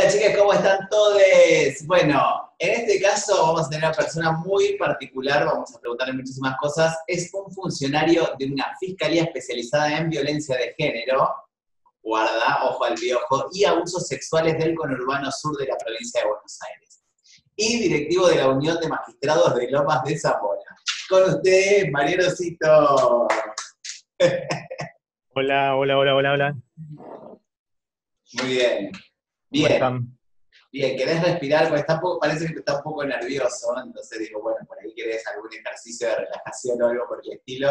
Hola chicas, ¿cómo están todos? Bueno, en este caso vamos a tener una persona muy particular, vamos a preguntarle muchísimas cosas. Es un funcionario de una fiscalía especializada en violencia de género, guarda, ojo al piojo, y abusos sexuales del conurbano sur de la provincia de Buenos Aires. Y directivo de la Unión de Magistrados de Lomas de Zamora. Con usted, Mariano Cito. Hola, hola, hola, hola, hola. Muy bien. ¿Cómo Bien. están? Bien, ¿querés respirar? Porque parece que está un poco nervioso, entonces digo, bueno, por ahí querés algún ejercicio de relajación o algo por el estilo.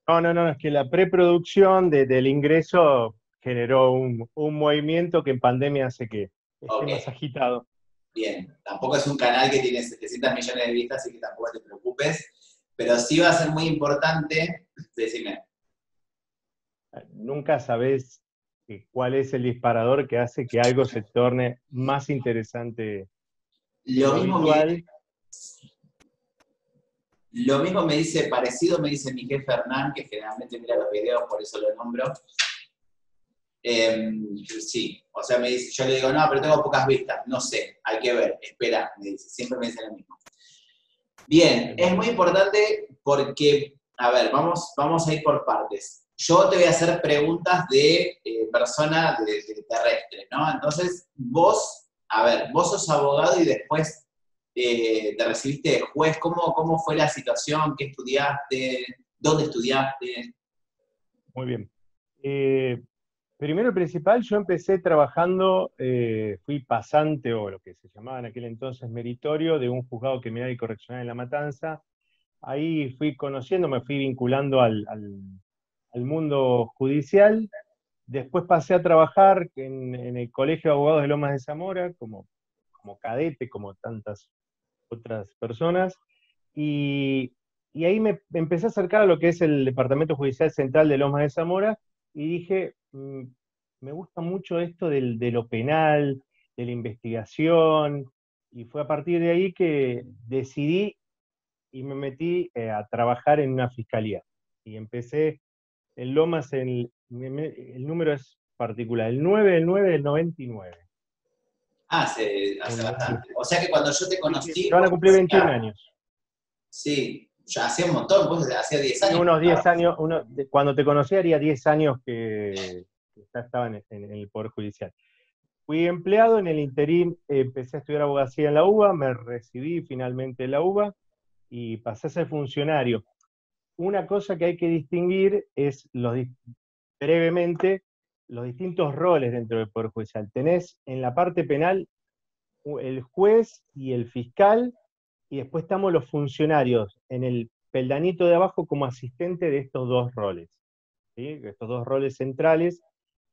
No, es que la preproducción del ingreso generó un movimiento que en pandemia hace que esté Ok, más agitado. bien. Tampoco es un canal que tiene 700 millones de vistas, así que tampoco te preocupes. Pero sí va a ser muy importante, decime. Nunca sabés cuál es el disparador que hace que algo se torne más interesante de Lo lo mismo me, habitual. lo mismo me dice, parecido me dice mi jefe Hernán, que generalmente mira los videos, por eso lo nombro. Sí, o sea, me dice, yo le digo, no, pero tengo pocas vistas, no sé, hay que ver, espera, me dice, siempre me dice lo mismo. Bien, es muy importante porque, a ver, vamos a ir por partes. Yo te voy a hacer preguntas de persona de terrestre, ¿no? Entonces, vos, a ver, vos sos abogado y después te recibiste de juez. ¿Cómo fue la situación? ¿Qué estudiaste? ¿Dónde estudiaste? Muy bien. Primero y principal, yo empecé trabajando, fui pasante o lo que se llamaba en aquel entonces meritorio de un juzgado criminal y correccional en La Matanza. Ahí fui conociendo, me fui vinculando al mundo judicial. Después pasé a trabajar en el Colegio de Abogados de Lomas de Zamora, como cadete, como tantas otras personas. Y, y ahí me empecé a acercar a lo que es el Departamento Judicial Central de Lomas de Zamora y dije, me gusta mucho esto de lo penal, de la investigación, y fue a partir de ahí que decidí y me metí a trabajar en una fiscalía. Y empecé en Lomas, el número es particular, el 9 del 9 del 99. Ah, hace bastante. O sea que cuando yo te Sí, conocí, se van vos a cumplir 21 hacías, años. sí, ya hacía un montón, vos hacía 10 Y años que unos 10 estabas. años, cuando te conocí haría 10 años que ya estaba en el Poder Judicial. Fui empleado en el interín, empecé a estudiar abogacía en la UBA, me recibí finalmente en la UBA y pasé a ser funcionario. Una cosa que hay que distinguir es, brevemente, los distintos roles dentro del Poder Judicial. Tenés en la parte penal el juez y el fiscal, y después estamos los funcionarios en el peldañito de abajo como asistente de estos dos roles, ¿sí? Estos dos roles centrales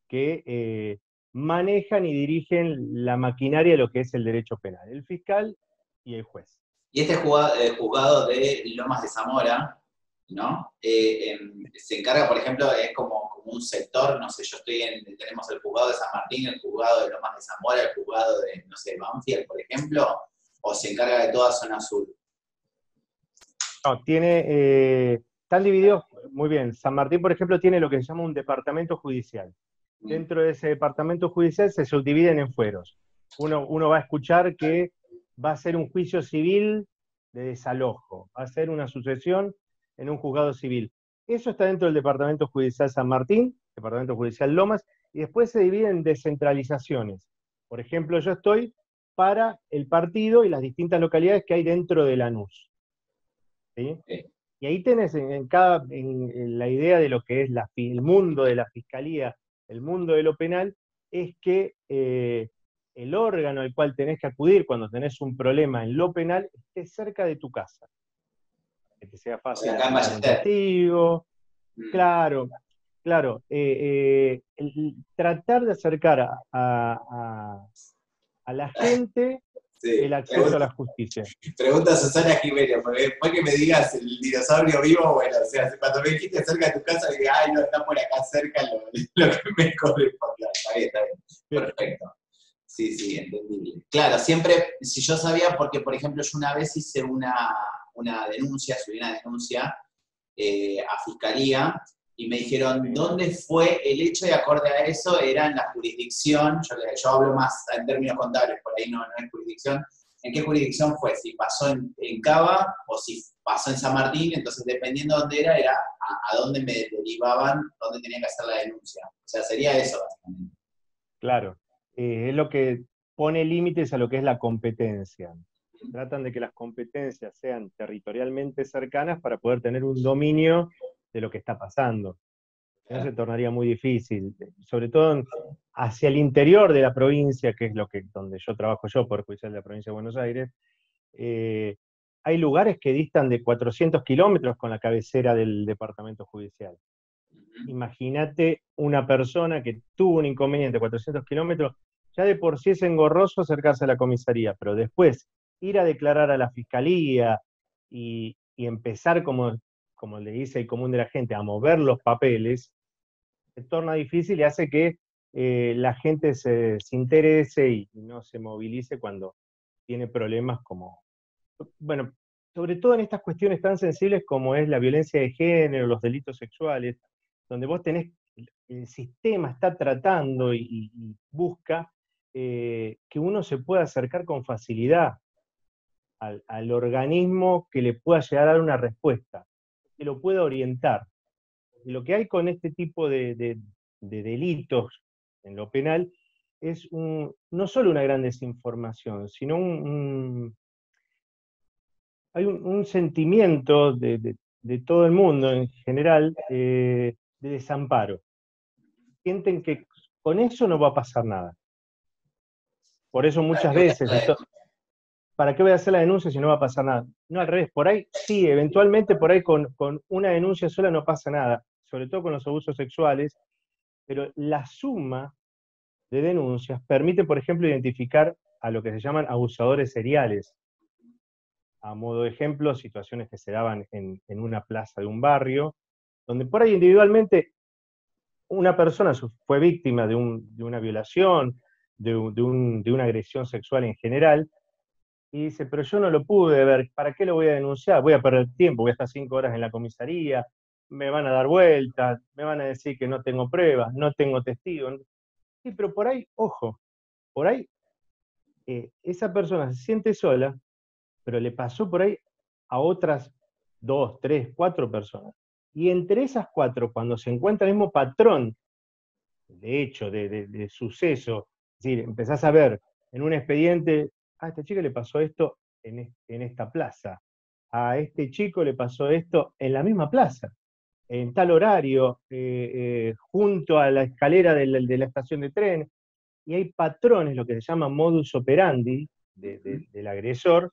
que manejan y dirigen la maquinaria de lo que es el derecho penal, el fiscal y el juez. Y este juzgado de Lomas de Zamora, ¿no? Se encarga, por ejemplo, es como un sector, no sé, tenemos el juzgado de San Martín, el juzgado de Lomas de Zamora, el juzgado de, no sé, Banfield, por ejemplo, o se encarga de toda zona sur. No, están divididos muy bien. San Martín, por ejemplo, tiene lo que se llama un departamento judicial. Mm. Dentro de ese departamento judicial se subdividen en fueros. Uno va a escuchar que va a ser un juicio civil de desalojo, va a ser una sucesión en un juzgado civil. Eso está dentro del Departamento Judicial San Martín, Departamento Judicial Lomas, y después se divide en descentralizaciones. Por ejemplo, yo estoy para el partido y las distintas localidades que hay dentro de Lanús, ¿sí? Sí. Y ahí tenés en la idea de lo que es el mundo de la fiscalía, el mundo de lo penal, es que el órgano al cual tenés que acudir cuando tenés un problema en lo penal esté cerca de tu casa. Que te sea O sea, fácil acá en acercar un Ballester. testigo, Mm. claro, claro. Tratar de acercar a la gente el Sí, acceso a la justicia. pregunta a Susana Jiménez, porque después que me digas el dinosaurio vivo, bueno, o sea, cuando me dijiste cerca de tu casa, dije, ay, no, está por acá cerca lo que me corresponde. Está bien, perfecto. Sí, sí, entendible. Claro, siempre, si yo sabía, porque por ejemplo yo una vez hice una denuncia, subí una denuncia a fiscalía, y me dijeron, ¿dónde fue el hecho? Y acorde a eso era en la jurisdicción, yo hablo más en términos contables, por ahí no es jurisdicción, ¿en qué jurisdicción fue? Si pasó en Cava o si pasó en San Martín, entonces dependiendo de dónde era a dónde me derivaban, dónde tenía que hacer la denuncia. O sea, sería eso básicamente. Claro, es lo que pone límites a lo que es la competencia. Tratan de que las competencias sean territorialmente cercanas para poder tener un dominio de lo que está pasando. Si no, se tornaría muy difícil, sobre todo hacia el interior de la provincia, que es donde yo trabajo yo, Poder Judicial de la Provincia de Buenos Aires. Hay lugares que distan de 400 kilómetros con la cabecera del departamento judicial. Imagínate una persona que tuvo un inconveniente a 400 kilómetros, ya de por sí es engorroso acercarse a la comisaría, pero después ir a declarar a la fiscalía y empezar, como le dice el común de la gente, a mover los papeles, se torna difícil y hace que la gente se interese y no se movilice cuando tiene problemas como, bueno, sobre todo en estas cuestiones tan sensibles como es la violencia de género, los delitos sexuales, donde vos tenés, el sistema está tratando y busca que uno se pueda acercar con facilidad al organismo que le pueda llegar a dar una respuesta, que lo pueda orientar. Y lo que hay con este tipo de delitos en lo penal es no solo una gran desinformación, sino hay un sentimiento de todo el mundo en general de desamparo. Sienten que con eso no va a pasar nada. Por eso ¿Para muchas qué voy a veces, hacer la ¿para qué voy a hacer la denuncia si no va a pasar nada? No, al revés, por ahí sí, eventualmente por ahí con una denuncia sola no pasa nada, sobre todo con los abusos sexuales, pero la suma de denuncias permite, por ejemplo, identificar a lo que se llaman abusadores seriales. A modo de ejemplo, situaciones que se daban en una plaza de un barrio, donde por ahí individualmente una persona fue víctima de una violación, de una agresión sexual en general, y dice, pero yo no lo pude ver, ¿para qué lo voy a denunciar? Voy a perder tiempo, voy a estar 5 horas en la comisaría, me van a dar vueltas, me van a decir que no tengo pruebas, no tengo testigos. Sí, pero por ahí, ojo, por ahí esa persona se siente sola, pero le pasó por ahí a otras 2, 3, 4 personas. Y entre esas 4, cuando se encuentra el mismo patrón de hecho, de suceso, es decir, empezás a ver en un expediente, a esta chica le pasó esto en esta plaza, a este chico le pasó esto en la misma plaza, en tal horario, junto a la escalera de la estación de tren, y hay patrones, lo que se llama modus operandi del agresor,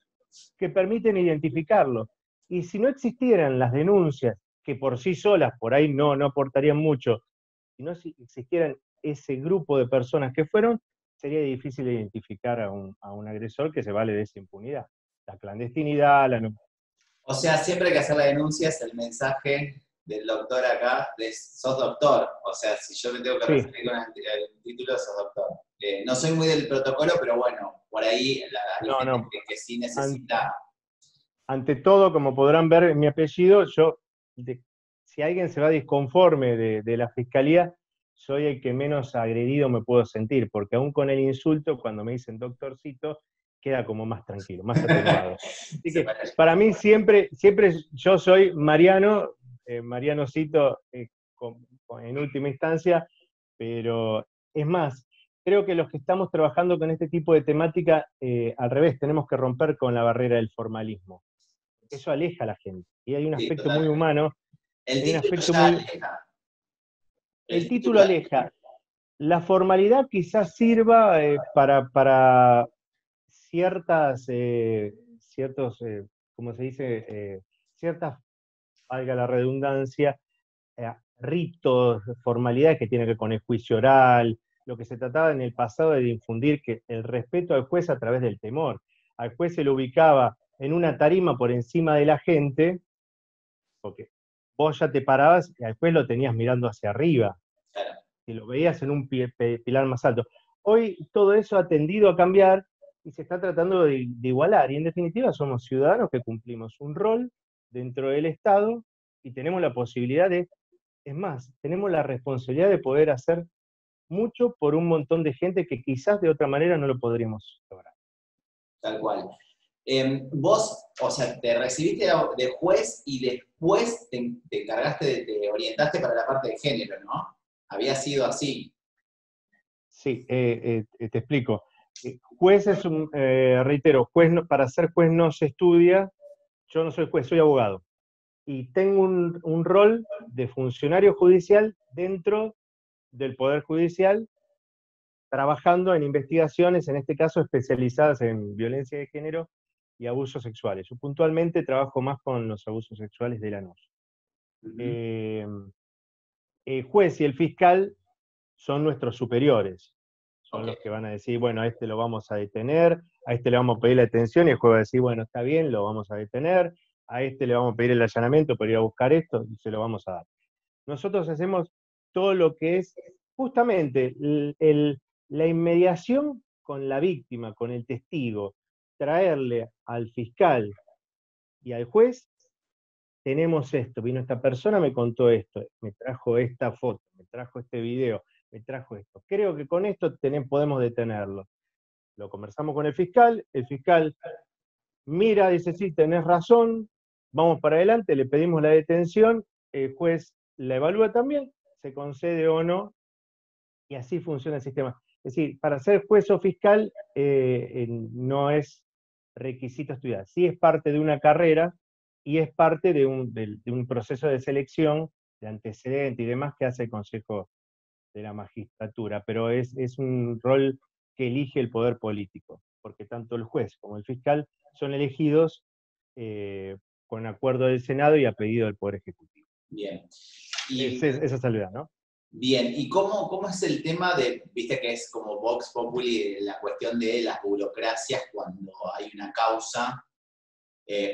que permiten identificarlo. Y si no existieran las denuncias, que por sí solas por ahí no aportarían mucho, si no existieran ese grupo de personas que fueron, sería difícil identificar a un agresor que se vale de esa impunidad. La clandestinidad, O sea, siempre hay que hacer la denuncia, es el mensaje del doctor acá, de sos doctor. O sea, si yo me tengo que Sí, referir con el título, sos doctor. No soy muy del protocolo, pero bueno, por ahí hay no, gente no. que sí An- necesita. Ante todo, como podrán ver en mi apellido, si alguien se va disconforme de la fiscalía, soy el que menos agredido me puedo sentir, porque aún con el insulto, cuando me dicen doctorcito, queda como más tranquilo, más atenuado. Así Se que parece. para mí siempre yo soy Mariano, Marianocito en última instancia, pero es más, creo que los que estamos trabajando con este tipo de temática, al revés, tenemos que romper con la barrera del formalismo. Eso aleja a la gente. Y hay un Sí, aspecto muy totalmente. humano, El hay un título aspecto ya muy... aleja. El El título título. aleja. La formalidad quizás sirva para ciertos, como se dice, ciertas, valga la redundancia, ritos, formalidades que tienen que ver con el juicio oral, lo que se trataba en el pasado de difundir que el respeto al juez a través del temor. Al juez se lo ubicaba en una tarima por encima de la gente, porque vos ya te parabas y al juez lo tenías mirando hacia arriba, Claro. y lo veías en un pilar más alto. Hoy todo eso ha tendido a cambiar y se está tratando de igualar, y en definitiva somos ciudadanos que cumplimos un rol dentro del Estado y tenemos la posibilidad de Es más, tenemos la responsabilidad de poder hacer mucho por un montón de gente que quizás de otra manera no lo podríamos lograr. Tal cual. Vos, o sea, te recibiste de juez y después te encargaste, te orientaste para la parte de género, ¿no? Había sido así. Sí, te explico. Juez es reitero, juez para ser juez no se estudia, yo no soy juez, soy abogado. Y tengo un rol de funcionario judicial dentro del Poder Judicial, trabajando en investigaciones, en este caso especializadas en violencia de género y abusos sexuales. Yo puntualmente trabajo más con los abusos sexuales de Lanús. Ujú. El juez y el fiscal son nuestros superiores, son Ok, los que van a decir, bueno, a este lo vamos a detener, a este le vamos a pedir la detención, y el juez va a decir, bueno, está bien, lo vamos a detener, a este le vamos a pedir el allanamiento para ir a buscar esto, y se lo vamos a dar. Nosotros hacemos todo lo que es justamente la inmediación con la víctima, con el testigo, traerle al fiscal y al juez, tenemos esto, vino esta persona, me contó esto, me trajo esta foto, me trajo este video, me trajo esto. Creo que con esto podemos detenerlo. Lo conversamos con el fiscal mira, dice, sí, tenés razón, vamos para adelante, le pedimos la detención, el juez la evalúa también, se concede o no, y así funciona el sistema. Es decir, para ser juez o fiscal no es requisito estudiar, sí es parte de una carrera y es parte de un proceso de selección, de antecedente y demás que hace el Consejo de la Magistratura, pero es un rol que elige el poder político, porque tanto el juez como el fiscal son elegidos eh, con acuerdo del Senado y a pedido del Poder Ejecutivo. bien. Es, Y es- esa salvedad, ¿no? bien, ¿y cómo es el tema de, viste que es como Vox Populi, la cuestión de las burocracias cuando hay una causa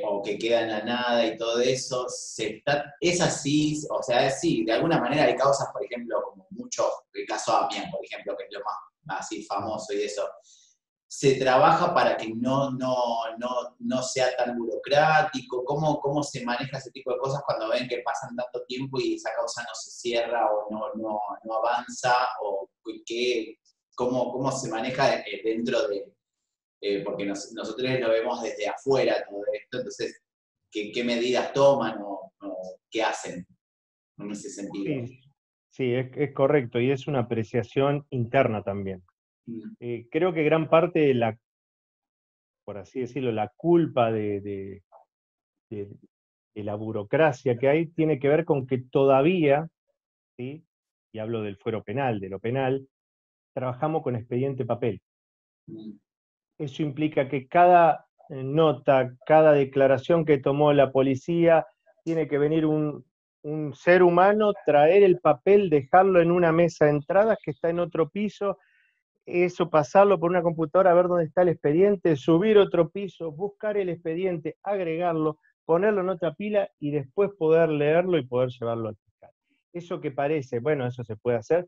o que queda en la nada y todo eso? ¿Es así? O sea, es sí, de alguna manera hay causas, por ejemplo, como mucho, el caso Amián, por ejemplo, que es lo más así famoso y eso. ¿Se trabaja para que no sea tan burocrático? ¿Cómo se maneja ese tipo de cosas cuando ven que pasan tanto tiempo y esa causa no se cierra o no avanza? ¿O cómo se maneja dentro de, porque nosotros lo vemos desde afuera todo esto, entonces, ¿qué medidas toman o qué hacen en ese sentido? Sí, sí, es correcto, y es una apreciación interna también. Mm, Creo que gran parte de por así decirlo, la culpa de- de la burocracia que hay tiene que ver con que todavía, ¿sí? Y hablo del fuero penal, de lo penal, trabajamos con expediente papel. mm, Eso implica que cada nota, cada declaración que tomó la policía, tiene que venir un ser humano, traer el papel, dejarlo en una mesa de entradas que está en otro piso, eso pasarlo por una computadora, a ver dónde está el expediente, subir otro piso, buscar el expediente, agregarlo, ponerlo en otra pila y después poder leerlo y poder llevarlo al fiscal. Eso que parece, bueno, eso se puede hacer,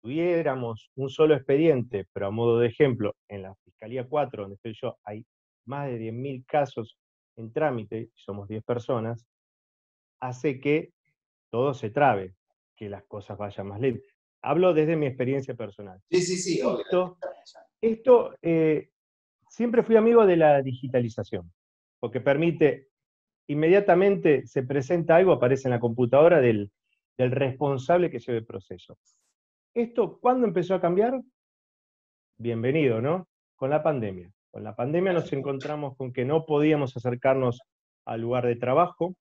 tuviéramos un solo expediente, pero a modo de ejemplo, en la Fiscalía 4, donde estoy yo, hay más de 10.000 casos en trámite, y somos 10 personas, hace que todo se trabe, que las cosas vayan más lentas. Hablo desde mi experiencia personal. sí, sí, sí, obvio. Esto siempre fui amigo de la digitalización, porque permite, inmediatamente se presenta algo, aparece en la computadora del responsable que lleva el proceso. ¿Esto cuándo empezó a cambiar? Bienvenido, ¿no? Con la pandemia. Con la pandemia nos encontramos con que no podíamos acercarnos al lugar de trabajo,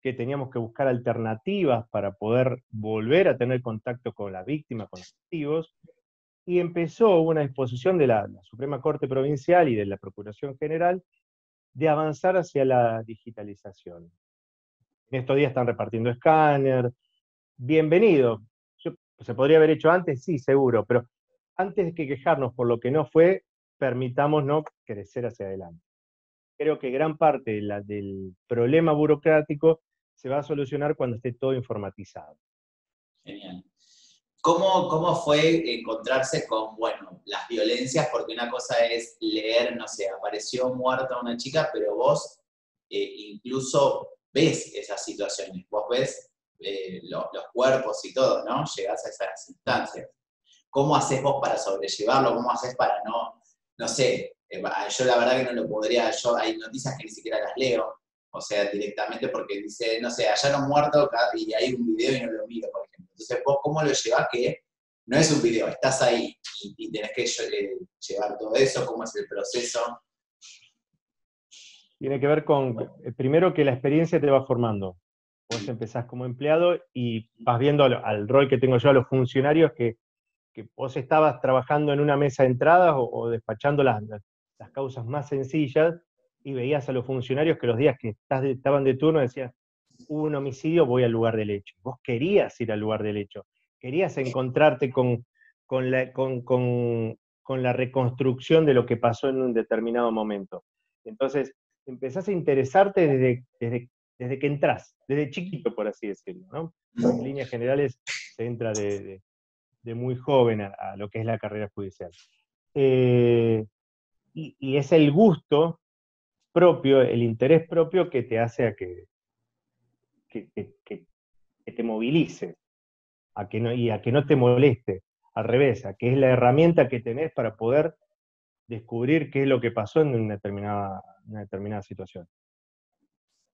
que teníamos que buscar alternativas para poder volver a tener contacto con la víctima, con los testigos, y empezó una disposición de la Suprema Corte Provincial y de la Procuración General de avanzar hacia la digitalización. En estos días están repartiendo escáner. Bienvenido. ¿Se podría haber hecho antes? Sí, seguro, pero antes de que quejarnos por lo que no fue, permitámonos crecer hacia adelante. Creo que gran parte del problema burocrático se va a solucionar cuando esté todo informatizado. Genial. ¿Cómo fue encontrarse con, bueno, las violencias? Porque una cosa es leer, no sé, apareció muerta una chica, pero vos incluso ves esas situaciones. Vos ves los cuerpos y todo, ¿no? Llegás a esas instancias. ¿Cómo haces vos para sobrellevarlo? ¿Cómo haces para no sé, yo la verdad que no lo podría, hay noticias que ni siquiera las leo, o sea, directamente porque dice, no sé, hallaron muerto y hay un video y no lo miro, por ejemplo. Entonces, ¿vos cómo lo llevás que no es un video, estás ahí y tenés que llevar todo eso? ¿Cómo es el proceso? Tiene que ver con, primero, que la experiencia te va formando. Vos empezás como empleado y vas viendo al rol que tengo yo, a los funcionarios, que vos estabas trabajando en una mesa de entradas o despachando las causas más sencillas, y veías a los funcionarios que los días que estaban de turno decían, hubo un homicidio, voy al lugar del hecho. Vos querías ir al lugar del hecho, querías encontrarte con la reconstrucción de lo que pasó en un determinado momento. Entonces, empezás a interesarte desde que entrás, desde chiquito, por así decirlo, ¿no? En líneas generales se entra de muy joven a lo que es la carrera judicial. Y es el gusto propio, el interés propio que te hace a que te movilice, y a que no te moleste, al revés, a que es la herramienta que tenés para poder descubrir qué es lo que pasó en una determinada situación.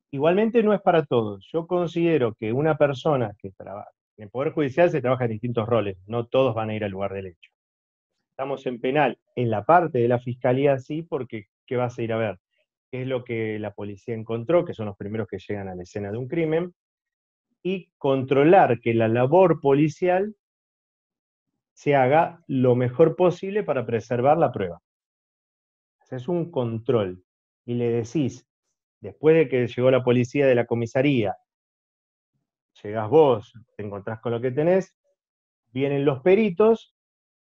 Igualmente no es para todos. Yo considero que una persona que trabaja en el Poder Judicial se trabaja en distintos roles, no todos van a ir al lugar del hecho. Estamos en penal, en la parte de la fiscalía sí, porque ¿qué vas a ir a ver? ¿Qué es lo que la policía encontró? Que son los primeros que llegan a la escena de un crimen, y controlar que la labor policial se haga lo mejor posible para preservar la prueba. Es un control. Y le decís, después de que llegó la policía de la comisaría, llegás vos, te encontrás con lo que tenés, vienen los peritos,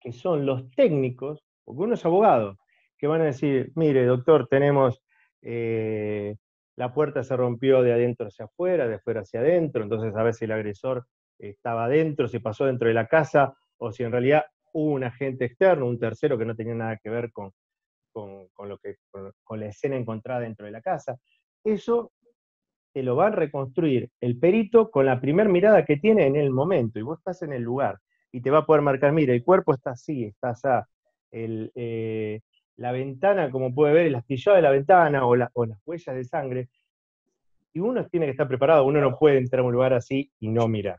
que son los técnicos, porque uno es abogado, que van a decir, mire, doctor, tenemos, la puerta se rompió de adentro hacia afuera, de afuera hacia adentro, entonces a ver si el agresor estaba adentro, si pasó dentro de la casa, o si en realidad hubo un agente externo, un tercero que no tenía nada que ver con la escena encontrada dentro de la casa. Eso te lo va a reconstruir el perito con la primera mirada que tiene en el momento, y vos estás en el lugar, y te va a poder marcar, mira, el cuerpo está así, está así, la ventana, como puede ver, el astillado de la ventana, o las huellas de sangre, y uno tiene que estar preparado, uno no puede entrar a un lugar así y no mirar.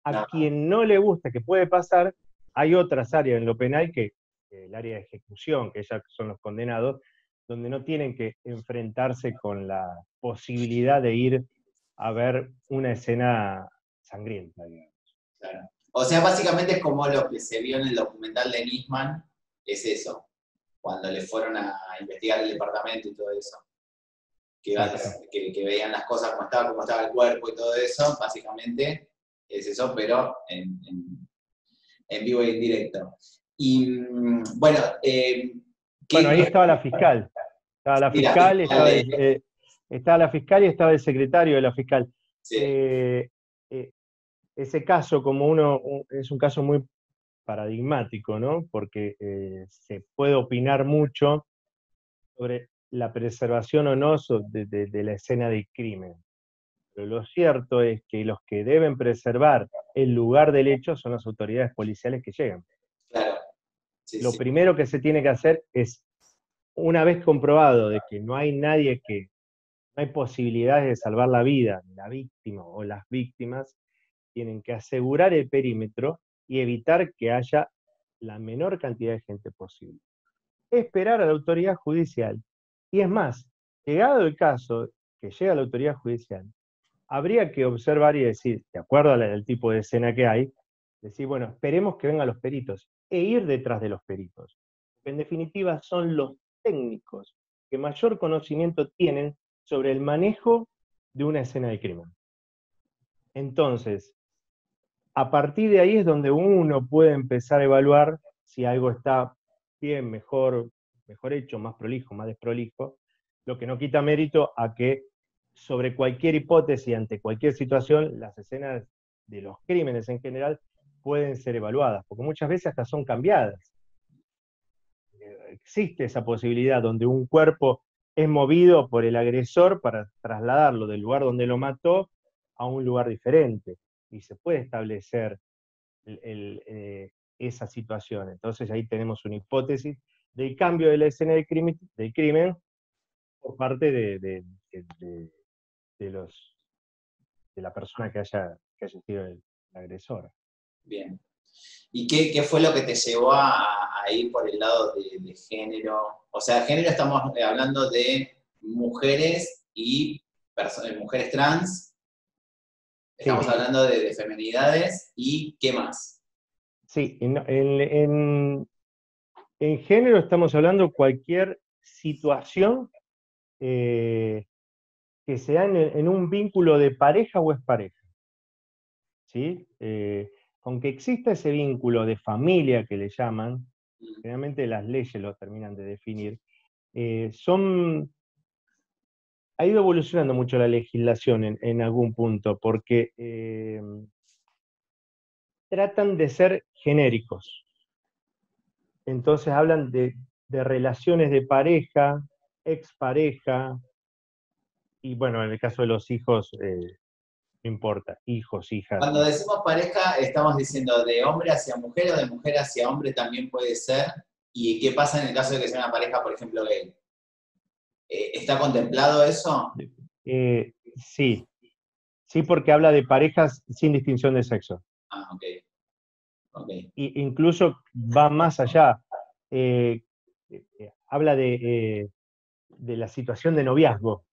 A quien no le gusta, que puede pasar, hay otras áreas en lo penal, que el área de ejecución, que ya son los condenados, donde no tienen que enfrentarse con la posibilidad de ir a ver una escena sangrienta, digamos. Claro. O sea, básicamente es como lo que se vio en el documental de Nisman, es eso, cuando le fueron a investigar el departamento y todo eso. Que veían las cosas como estaba el cuerpo y todo eso, básicamente es eso, pero en vivo y en directo. Y bueno, bueno, ahí estaba la fiscal. Estaba la fiscal, estaba la fiscal y estaba el secretario de la fiscal. Sí. Ese caso, es un caso muy paradigmático, ¿no? Porque se puede opinar mucho sobre la preservación o no de la escena del crimen. Pero lo cierto es que los que deben preservar el lugar del hecho son las autoridades policiales que llegan. Claro. Lo primero que se tiene que hacer es, una vez comprobado de que no hay nadie no hay posibilidades de salvar la vida de la víctima o las víctimas, tienen que asegurar el perímetro y evitar que haya la menor cantidad de gente posible. Esperar a la autoridad judicial. Y es más, llegado el caso que llega a la autoridad judicial, habría que observar y decir, de acuerdo al tipo de escena que hay, decir, bueno, esperemos que vengan los peritos, e ir detrás de los peritos. En definitiva, son los técnicos que mayor conocimiento tienen sobre el manejo de una escena de crimen. Entonces, a partir de ahí es donde uno puede empezar a evaluar si algo está bien, mejor hecho, más prolijo, más desprolijo, lo que no quita mérito a que sobre cualquier hipótesis, ante cualquier situación, las escenas de los crímenes en general pueden ser evaluadas, porque muchas veces hasta son cambiadas. Existe esa posibilidad donde un cuerpo es movido por el agresor para trasladarlo del lugar donde lo mató a un lugar diferente, y se puede establecer esa situación. Entonces ahí tenemos una hipótesis del cambio de la escena del crimen por parte de los, de la persona que haya sido el agresor. Bien. ¿Y qué fue lo que te llevó a ir por el lado de género? O sea, género estamos hablando de mujeres y mujeres trans, estamos Sí, hablando de feminidades y ¿qué más? sí, en género estamos hablando cualquier situación que sea en un vínculo de pareja o expareja, ¿sí? Aunque exista ese vínculo de familia que le llaman, generalmente las leyes lo terminan de definir, ha ido evolucionando mucho la legislación en algún punto, porque tratan de ser genéricos. Entonces hablan de relaciones de pareja, expareja, y bueno, en el caso de los hijos, no importa, hijos, hijas. Cuando decimos pareja, estamos diciendo de hombre hacia mujer o de mujer hacia hombre también puede ser. ¿Y qué pasa en el caso de que sea una pareja, por ejemplo, gay? ¿Está contemplado eso? Sí, sí, porque habla de parejas sin distinción de sexo. Ah, ok, ok. Incluso va más allá. Habla de la situación de noviazgo,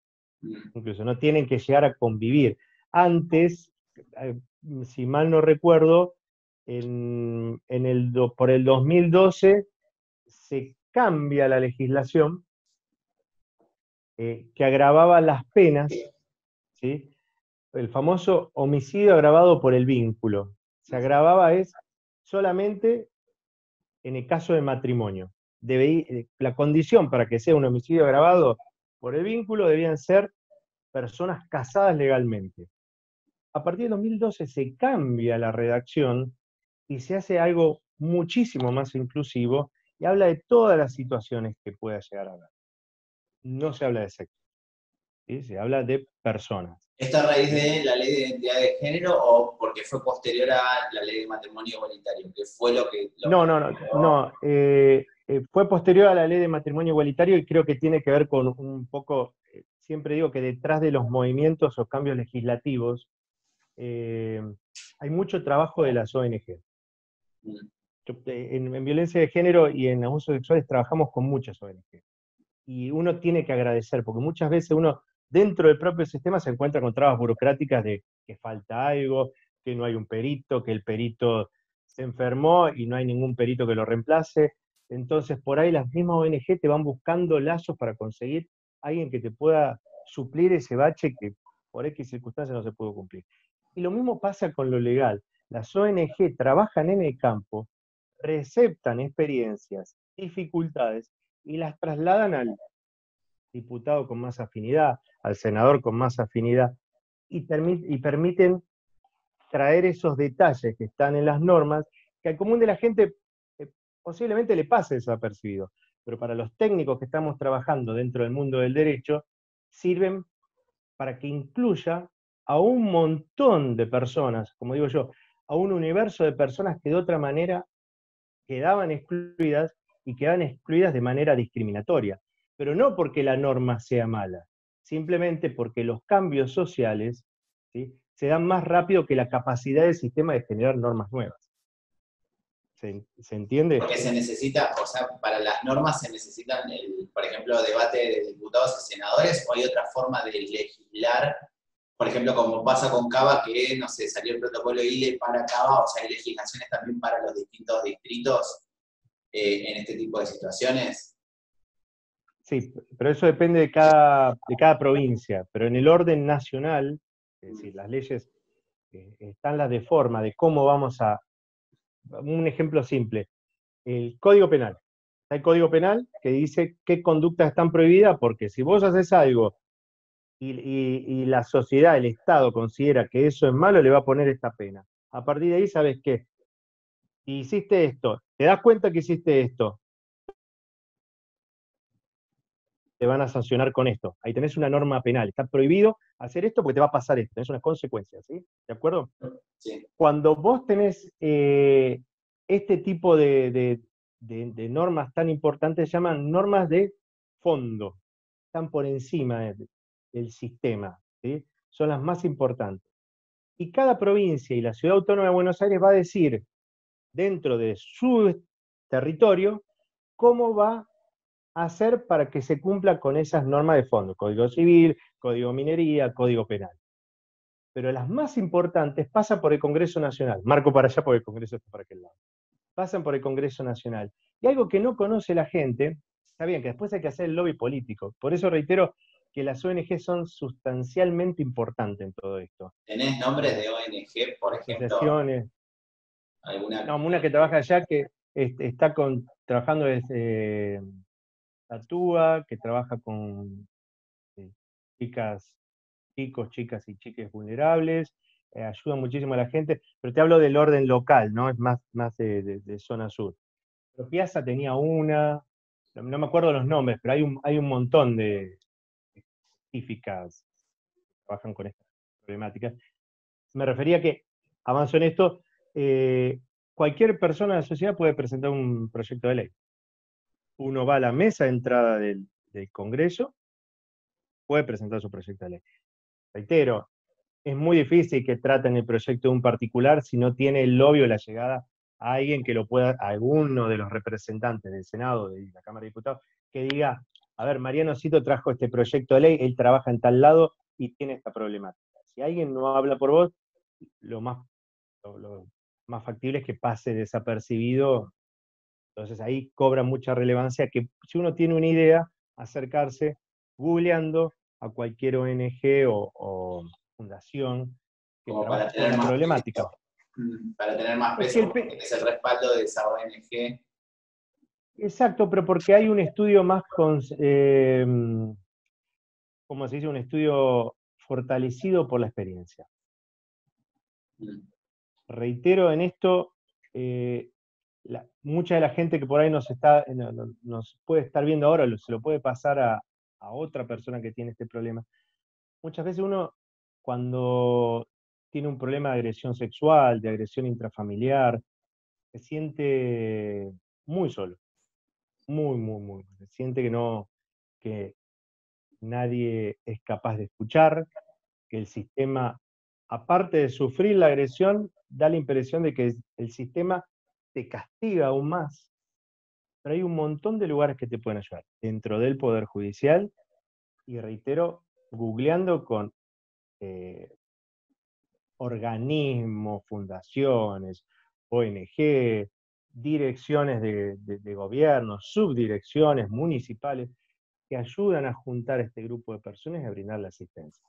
Mm. incluso no tienen que llegar a convivir. Antes, si mal no recuerdo, por el 2012 se cambia la legislación que agravaba las penas, ¿sí? El famoso homicidio agravado por el vínculo. Se agravaba solamente en el caso de matrimonio. La condición para que sea un homicidio agravado por el vínculo debían ser personas casadas legalmente. A partir de 2012 se cambia la redacción y se hace algo muchísimo más inclusivo y habla de todas las situaciones que pueda llegar a haber. No se habla de sexo, ¿sí? Se habla de personas. ¿Esto a raíz de la ley de identidad de género o porque fue posterior a la ley de matrimonio igualitario? ¿Qué fue lo que No. Fue posterior a la ley de matrimonio igualitario y creo que tiene que ver con un poco, siempre digo que detrás de los movimientos o cambios legislativos hay mucho trabajo de las ONG. En violencia de género y en abusos sexuales trabajamos con muchas ONG. Y uno tiene que agradecer, porque muchas veces uno dentro del propio sistema se encuentra con trabas burocráticas de que falta algo, que no hay un perito, que el perito se enfermó y no hay ningún perito que lo reemplace. Entonces, por ahí las mismas ONG te van buscando lazos para conseguir alguien que te pueda suplir ese bache que por X circunstancias no se pudo cumplir. Y lo mismo pasa con lo legal. Las ONG trabajan en el campo, receptan experiencias, dificultades, y las trasladan al diputado con más afinidad, al senador con más afinidad, y permiten traer esos detalles que están en las normas, que al común de la gente posiblemente le pase desapercibido, pero para los técnicos que estamos trabajando dentro del mundo del derecho, sirven para que incluya a un montón de personas, como digo yo, a un universo de personas que de otra manera quedaban excluidas y quedaban excluidas de manera discriminatoria. Pero no porque la norma sea mala, simplemente porque los cambios sociales, ¿sí?, se dan más rápido que la capacidad del sistema de generar normas nuevas. ¿Se entiende? porque se necesita, o sea, para las normas se necesitan, por ejemplo, debate de diputados y senadores, o hay otra forma de legislar, por ejemplo, como pasa con Cava, que, no sé, salió el protocolo ILE para Cava, o sea, hay legislaciones también para los distintos distritos en este tipo de situaciones. Sí, pero eso depende de cada provincia, pero en el orden nacional, es decir, las leyes están las de forma, de cómo vamos a. Un ejemplo simple, el Código Penal. Está el Código Penal que dice qué conductas están prohibidas, porque si vos haces algo y la sociedad, el Estado considera que eso es malo, le va a poner esta pena. A partir de ahí, ¿sabes qué? Si hiciste esto, te das cuenta que hiciste esto, te van a sancionar con esto. Ahí tenés una norma penal. Está prohibido hacer esto porque te va a pasar esto. Tenés unas consecuencias, ¿sí? ¿De acuerdo? Sí. Cuando vos tenés este tipo de normas tan importantes, se llaman normas de fondo. Están por encima del sistema, ¿sí? Son las más importantes. Y cada provincia y la Ciudad Autónoma de Buenos Aires va a decir, dentro de su territorio, cómo va a hacer para que se cumpla con esas normas de fondo. Código Civil, Código Minería, Código Penal. Pero las más importantes pasan por el Congreso Nacional. Marco para allá porque el Congreso está para aquel lado. Pasan por el Congreso Nacional. Y algo que no conoce la gente, está bien que después hay que hacer el lobby político. Por eso reitero que las ONG son sustancialmente importantes en todo esto. ¿Tenés nombres de ONG, por ejemplo? Asociaciones. ¿Alguna? No, una que trabaja allá que está trabajando es Tatúa, que trabaja con eh, chicas, chicos, chicas y chiques vulnerables, ayuda muchísimo a la gente, pero te hablo del orden local, ¿no? Es más de zona sur. Pero Piazza tenía una, no me acuerdo los nombres, pero hay un montón de científicas que trabajan con estas problemáticas. Me refería que, avanzo en esto, cualquier persona de la sociedad puede presentar un proyecto de ley. Uno va a la mesa de entrada del Congreso, puede presentar su proyecto de ley. Reitero, es muy difícil que traten el proyecto de un particular si no tiene el lobby o la llegada a alguien que lo pueda, a alguno de los representantes del Senado, de la Cámara de Diputados, que diga, a ver, Mariano Cito trajo este proyecto de ley, él trabaja en tal lado y tiene esta problemática. Si alguien no habla por vos, lo más factible es que pase desapercibido. Entonces ahí cobra mucha relevancia que si uno tiene una idea, acercarse googleando a cualquier ONG o fundación que Como para trabaje con tener la más problemática. peso. Para tener más Es que peso, porque es el respaldo de esa ONG. exacto, pero porque hay un estudio más ¿cómo se dice? Un estudio fortalecido por la experiencia. Mm. Reitero en esto, mucha de la gente que por ahí nos puede estar viendo ahora, se lo puede pasar a otra persona que tiene este problema. Muchas veces uno, cuando tiene un problema de agresión sexual, de agresión intrafamiliar, se siente muy solo, muy, muy, muy. Se siente que nadie es capaz de escuchar, que el sistema, aparte de sufrir la agresión, da la impresión de que el sistema te castiga aún más. Pero hay un montón de lugares que te pueden ayudar, dentro del Poder Judicial, y reitero, googleando con eh, organismos, fundaciones, ONG, direcciones de gobierno, subdirecciones municipales, que ayudan a juntar a este grupo de personas y a brindarle asistencia.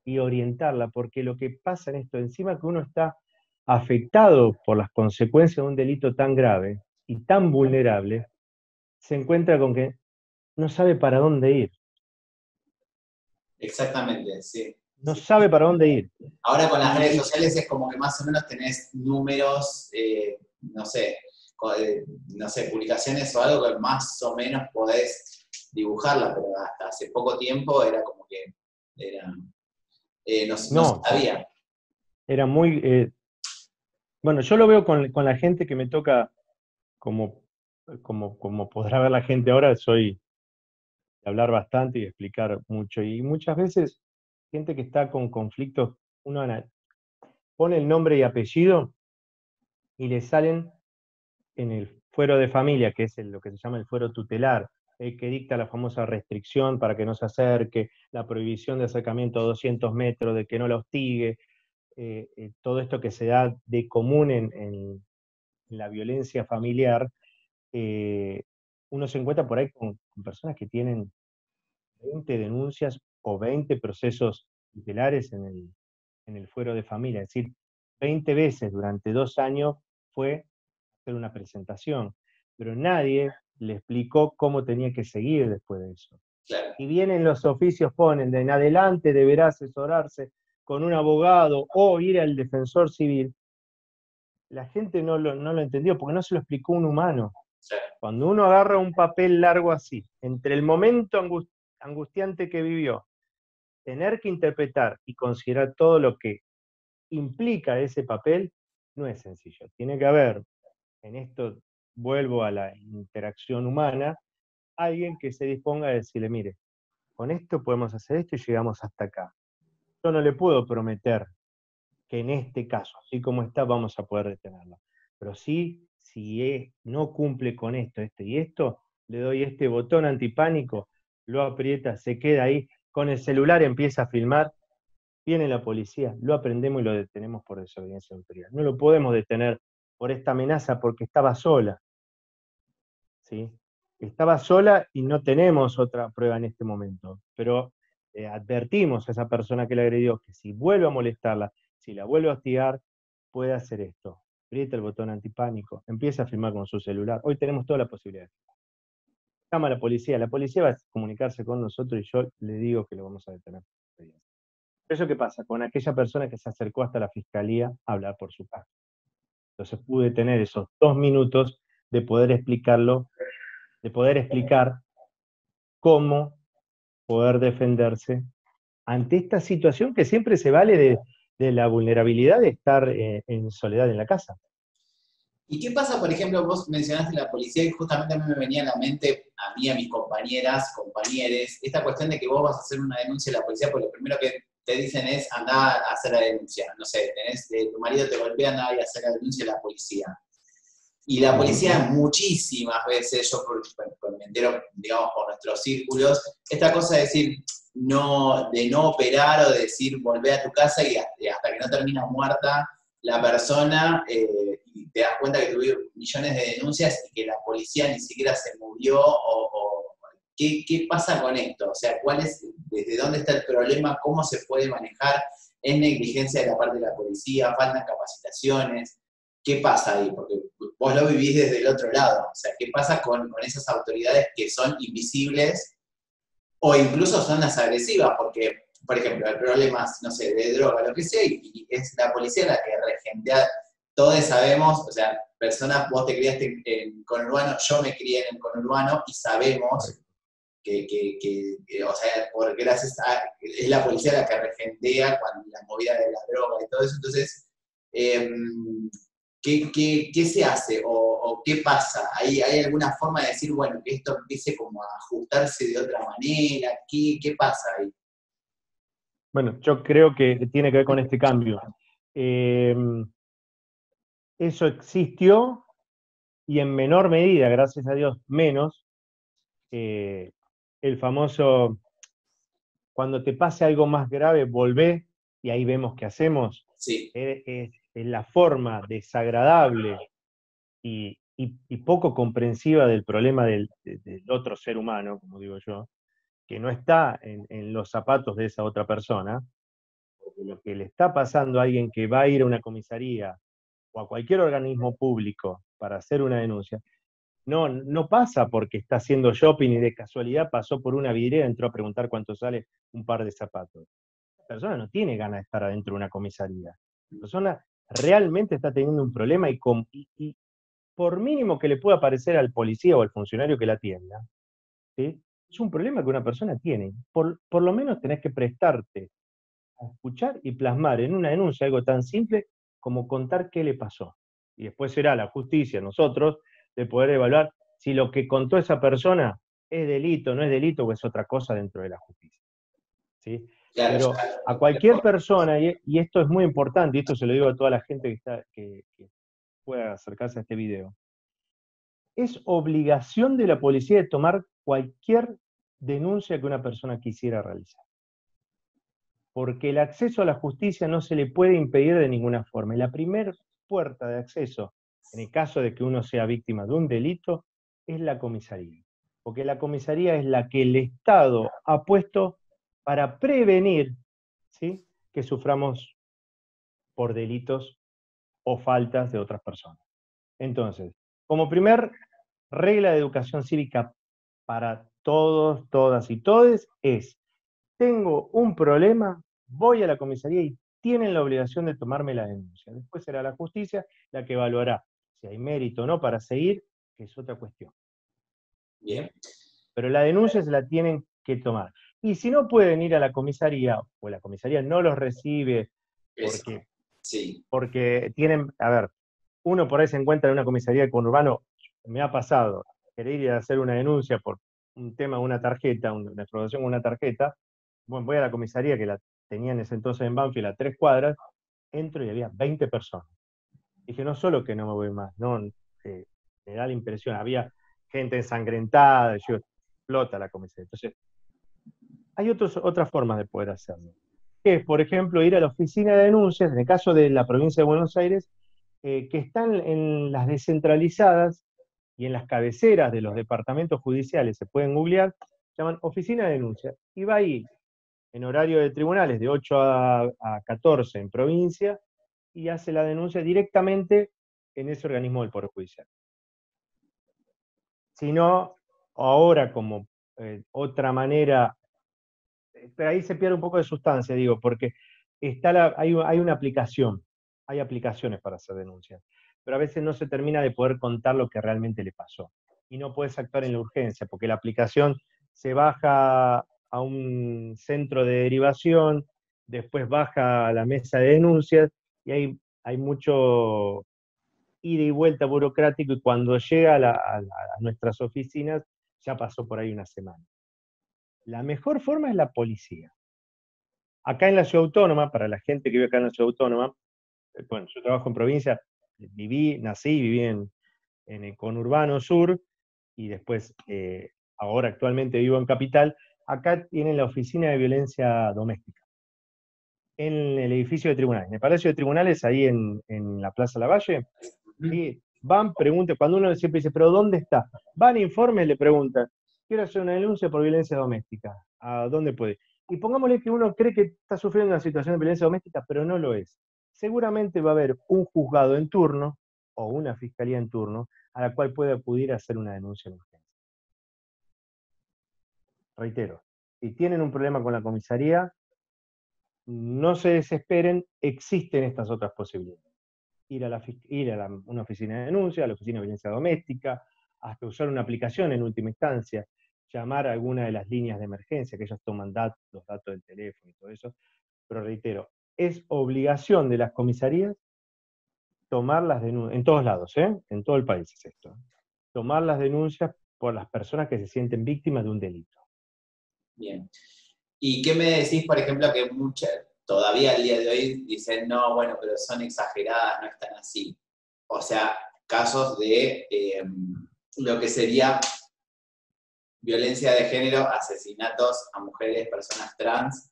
Y orientarla, porque lo que pasa en esto, encima que uno está afectado por las consecuencias de un delito tan grave y tan vulnerable, se encuentra con que no sabe para dónde ir. Exactamente, sí. No sabe para dónde ir. Ahora con las redes Y sociales es como que más o menos tenés números, no sé, no sé, publicaciones o algo que más o menos podés dibujarla, pero hasta hace poco tiempo era como que no se no, sabía. era muy... bueno, yo lo veo con la gente que me toca, como podrá ver la gente ahora, soy de hablar bastante y de explicar mucho. Y muchas veces, gente que está con conflictos, uno pone el nombre y apellido y le salen en el fuero de familia, que es lo que se llama el fuero tutelar, que dicta la famosa restricción para que no se acerque, la prohibición de acercamiento a 200 metros, de que no la hostigue, todo esto que se da de común en la violencia familiar, eh, uno se encuentra por ahí con personas que tienen 20 denuncias o 20 procesos tutelares en el fuero de familia. Es decir, 20 veces durante 2 años fue hacer una presentación, pero nadie le explicó cómo tenía que seguir después de eso. Claro. Y bien en los oficios ponen, de en adelante deberá asesorarse con un abogado o ir al defensor civil. La gente no lo entendió porque no se lo explicó un humano. Sí. Cuando uno agarra un papel largo así, entre el momento angustiante que vivió, tener que interpretar y considerar todo lo que implica ese papel, no es sencillo. Tiene que haber, en esto vuelvo a la interacción humana, alguien que se disponga a decirle, mire, con esto podemos hacer esto y llegamos hasta acá. Yo no le puedo prometer que en este caso, así como está, vamos a poder detenerlo. Pero sí, si no cumple con esto, esto y esto, le doy este botón antipánico, lo aprieta, se queda ahí, con el celular empieza a filmar, viene la policía, lo aprendemos y lo detenemos por desobediencia de autoridad. No lo podemos detener por esta amenaza porque estaba sola, ¿sí? Estaba sola y no tenemos otra prueba en este momento, pero advertimos a esa persona que la agredió que si vuelve a molestarla, si la vuelve a hostigar, puede hacer esto. Aprieta el botón antipánico, empieza a filmar con su celular. Hoy tenemos toda la posibilidad. Llama a la policía va a comunicarse con nosotros y yo le digo que lo vamos a detener. ¿Eso qué pasa? Con aquella persona que se acercó hasta la fiscalía a hablar por su caso. Entonces pude tener esos 2 minutos de poder explicarlo, de poder explicar cómo poder defenderse ante esta situación que siempre se vale de la vulnerabilidad de estar en soledad en la casa. ¿Y qué pasa, por ejemplo, vos mencionaste la policía y justamente a mí me venía a la mente, a mí, a mis compañeras, compañeres, esta cuestión de que vos vas a hacer una denuncia a la policía, porque lo primero que te dicen es andá a hacer la denuncia. No sé, tu marido te golpea, andá y hacer la denuncia a la policía. Y la policía muchísimas veces, yo me entero, digamos, por nuestros círculos, esta cosa de decir, de no operar o de decir volvé a tu casa y hasta que no termina muerta la persona, y te das cuenta que tuvieron millones de denuncias y que la policía ni siquiera se movió, ¿qué pasa con esto? O sea, desde dónde está el problema, cómo se puede manejar, es negligencia de la parte de la policía, faltan capacitaciones. ¿Qué pasa ahí? Porque vos lo vivís desde el otro lado. O sea, ¿qué pasa con esas autoridades que son invisibles o incluso son las agresivas? Porque, por ejemplo, hay problemas, no sé, de droga, lo que sea, y es la policía la que regentea. Todos sabemos, o sea, personas, vos te criaste en conurbano, yo me crié en el conurbano y sabemos o sea, es la policía la que regentea cuando la movida de la droga y todo eso. Entonces, eh, ¿qué se hace o qué pasa? ¿Hay alguna forma de decir, bueno, que esto empiece como a ajustarse de otra manera? ¿Qué pasa ahí? Bueno, yo creo que tiene que ver con este cambio. Eso existió y en menor medida, gracias a Dios, menos, el famoso, cuando te pase algo más grave, volvé, y ahí vemos qué hacemos, Sí, es la forma desagradable y poco comprensiva del problema del otro ser humano, como digo yo, que no está en los zapatos de esa otra persona, porque lo que le está pasando a alguien que va a ir a una comisaría o a cualquier organismo público para hacer una denuncia, no pasa porque está haciendo shopping y de casualidad pasó por una vidriera y entró a preguntar cuánto sale un par de zapatos. La persona no tiene ganas de estar adentro de una comisaría. La persona realmente está teniendo un problema y por mínimo que le pueda parecer al policía o al funcionario que la atienda, ¿sí? Es un problema que una persona tiene. Por lo menos tenés que prestarte a escuchar y plasmar en una denuncia algo tan simple como contar qué le pasó. Y después será la justicia, nosotros, de poder evaluar si lo que contó esa persona es delito, no es delito o es otra cosa dentro de la justicia. ¿Sí? claro, Pero a cualquier persona, y esto es muy importante, y esto se lo digo a toda la gente que pueda acercarse a este video, es obligación de la policía de tomar cualquier denuncia que una persona quisiera realizar. Porque el acceso a la justicia no se le puede impedir de ninguna forma. Y la primera puerta de acceso, en el caso de que uno sea víctima de un delito, es la comisaría. Porque la comisaría es la que el Estado ha puesto para prevenir, ¿sí?, que suframos por delitos o faltas de otras personas. Entonces, como primer regla de educación cívica para todos, todas y todes es: tengo un problema, voy a la comisaría y tienen la obligación de tomarme la denuncia. Después será la justicia la que evaluará si hay mérito o no para seguir, que es otra cuestión. Bien. Pero la denuncia se la tienen que tomar. Y si no pueden ir a la comisaría, o la comisaría no los recibe Eso. porque, Sí. porque tienen, a ver, uno por ahí se encuentra en una comisaría de conurbano, me ha pasado, querer ir a hacer una denuncia por un tema, una tarjeta, una defraudación con una tarjeta, bueno, voy a la comisaría que la tenía en ese entonces en Banfield a 3 cuadras, entro y había 20 personas. Dije, no solo que no me voy más, no, me da la impresión, había gente ensangrentada, yo, explota la comisaría. Entonces, hay otras formas de poder hacerlo. Que es, por ejemplo, ir a la oficina de denuncias, en el caso de la provincia de Buenos Aires, que están en las descentralizadas y en las cabeceras de los departamentos judiciales, se pueden googlear, se llaman oficina de denuncias. Y va ahí, en horario de tribunales, de 8 a 14 en provincia, y hace la denuncia directamente en ese organismo del Poder Judicial. Si no, ahora como otra manera, pero ahí se pierde un poco de sustancia, digo, porque hay una aplicación, hay aplicaciones para hacer denuncias, pero a veces no se termina de poder contar lo que realmente le pasó. Y no puedes actuar en la urgencia, porque la aplicación se baja a un centro de derivación, después baja a la mesa de denuncias, y hay mucho ida y vuelta burocrático, y cuando llega a nuestras oficinas, ya pasó por ahí una semana. La mejor forma es la policía. Acá en la ciudad autónoma, para la gente que vive acá en la ciudad autónoma, bueno, yo trabajo en provincia, viví en el conurbano sur, y después, ahora actualmente vivo en capital. Acá tienen la oficina de violencia doméstica, en el edificio de tribunales, en el Palacio de Tribunales, ahí en la Plaza Lavalle. Y van, preguntan, cuando uno siempre dice, ¿pero dónde está? Van, informes, le preguntan, quiero hacer una denuncia por violencia doméstica, ¿a dónde puede? Y pongámosle que uno cree que está sufriendo una situación de violencia doméstica, pero no lo es. Seguramente va a haber un juzgado en turno, o una fiscalía en turno, a la cual puede acudir a hacer una denuncia en urgencia. Reitero, si tienen un problema con la comisaría, no se desesperen, existen estas otras posibilidades. Ir a una oficina de denuncia, a la oficina de violencia doméstica, hasta usar una aplicación en última instancia, llamar a alguna de las líneas de emergencia, que ellos toman los datos del teléfono y todo eso. Pero reitero, es obligación de las comisarías tomar las denuncias, en todos lados, en todo el país es esto, tomar las denuncias por las personas que se sienten víctimas de un delito. Bien. ¿Y qué me decís, por ejemplo, que muchas, todavía al día de hoy, dicen, no, bueno, pero son exageradas, no están así? O sea, casos de lo que sería violencia de género, asesinatos a mujeres, personas trans,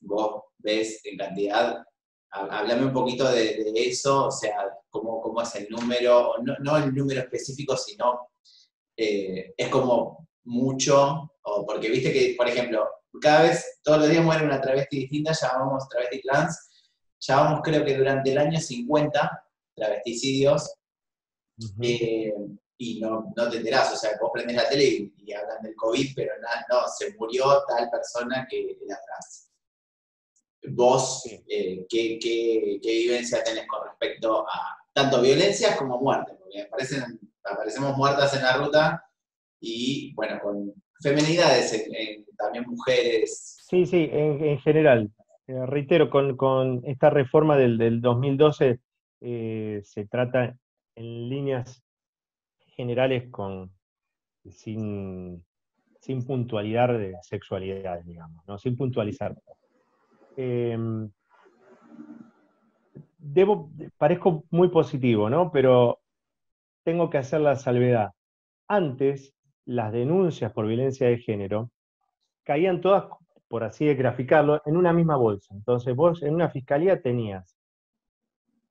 vos ves en cantidad. Háblame un poquito de eso, o sea, cómo es el número, no el número específico, sino es como mucho, o porque viste que, por ejemplo, cada vez, todos los días muere una travesti distinta, llamamos travesti trans, llamamos creo que durante el año 50 travesticidios, y no te enterás, o sea, vos prendés la tele y hablan del COVID, pero no, se murió tal persona que era trans. Vos, Sí. ¿qué vivencia tenés con respecto a tanto violencias como muertes? Porque aparecemos muertas en la ruta y, bueno, con femenidades, también mujeres. Sí, sí, en general. Reitero, con esta reforma del 2012 se trata en líneas generales sin, sin puntualidad de sexualidades, digamos, ¿no? Sin puntualizar. Eh, Parezco muy positivo, ¿no? Pero tengo que hacer la salvedad. Antes, las denuncias por violencia de género caían todas, por así graficarlo, en una misma bolsa. Entonces vos en una fiscalía tenías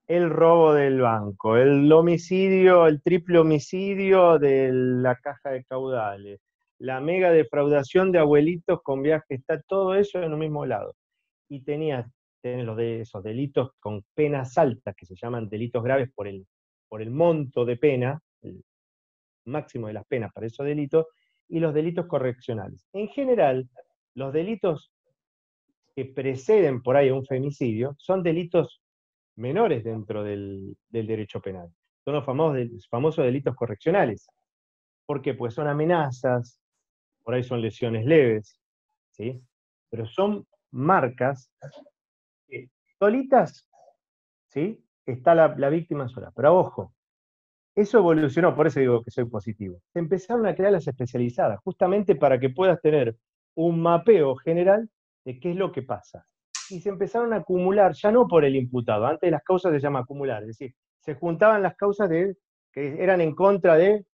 el robo del banco, el homicidio, el triple homicidio de la caja de caudales, la mega defraudación de abuelitos con viaje, está todo eso en un mismo lado. Y tenés los de esos delitos con penas altas, que se llaman delitos graves por el monto de pena, el máximo de las penas para esos delitos, y los delitos correccionales. En general, los delitos que preceden por ahí a un femicidio son delitos menores dentro del derecho penal. son los famosos delitos correccionales. ¿Por qué? Pues son amenazas, por ahí son lesiones leves, ¿sí? Pero son marcas que solitas, ¿sí? Está la víctima sola. Pero ojo, eso evolucionó, por eso digo que soy positivo. Se empezaron a crear las especializadas, justamente para que puedas tener un mapeo general de qué es lo que pasa. Y se empezaron a acumular, ya no por el imputado, antes las causas se llama acumular, es decir, se juntaban las causas que eran en contra de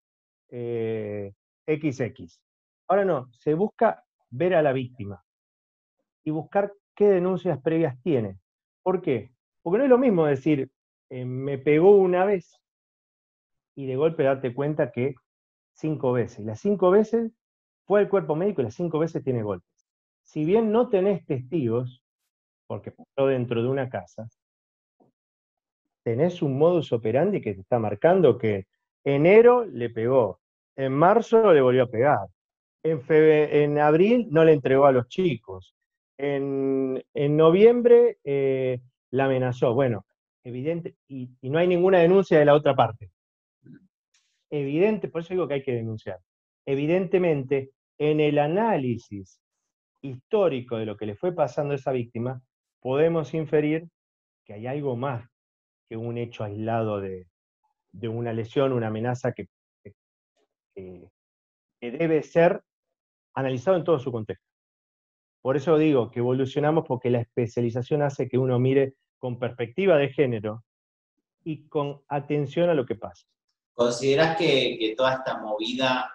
XX. Ahora no, se busca ver a la víctima y buscar qué denuncias previas tiene. ¿Por qué? Porque no es lo mismo decir, me pegó una vez y de golpe darte cuenta que 5 veces. Las 5 veces fue el cuerpo médico y las 5 veces tiene golpes. Si bien no tenés testigos, porque pasó dentro de una casa, tenés un modus operandi que te está marcando que enero le pegó, en marzo le volvió a pegar, en abril no le entregó a los chicos, en noviembre la amenazó. Bueno, evidente, y no hay ninguna denuncia de la otra parte. Evidente, por eso digo que hay que denunciar. Evidentemente, en el análisis histórico de lo que le fue pasando a esa víctima, podemos inferir que hay algo más que un hecho aislado de una lesión, una amenaza que- que debe ser analizado en todo su contexto. Por eso digo que evolucionamos porque la especialización hace que uno mire con perspectiva de género y con atención a lo que pasa. ¿Considerás que toda esta movida,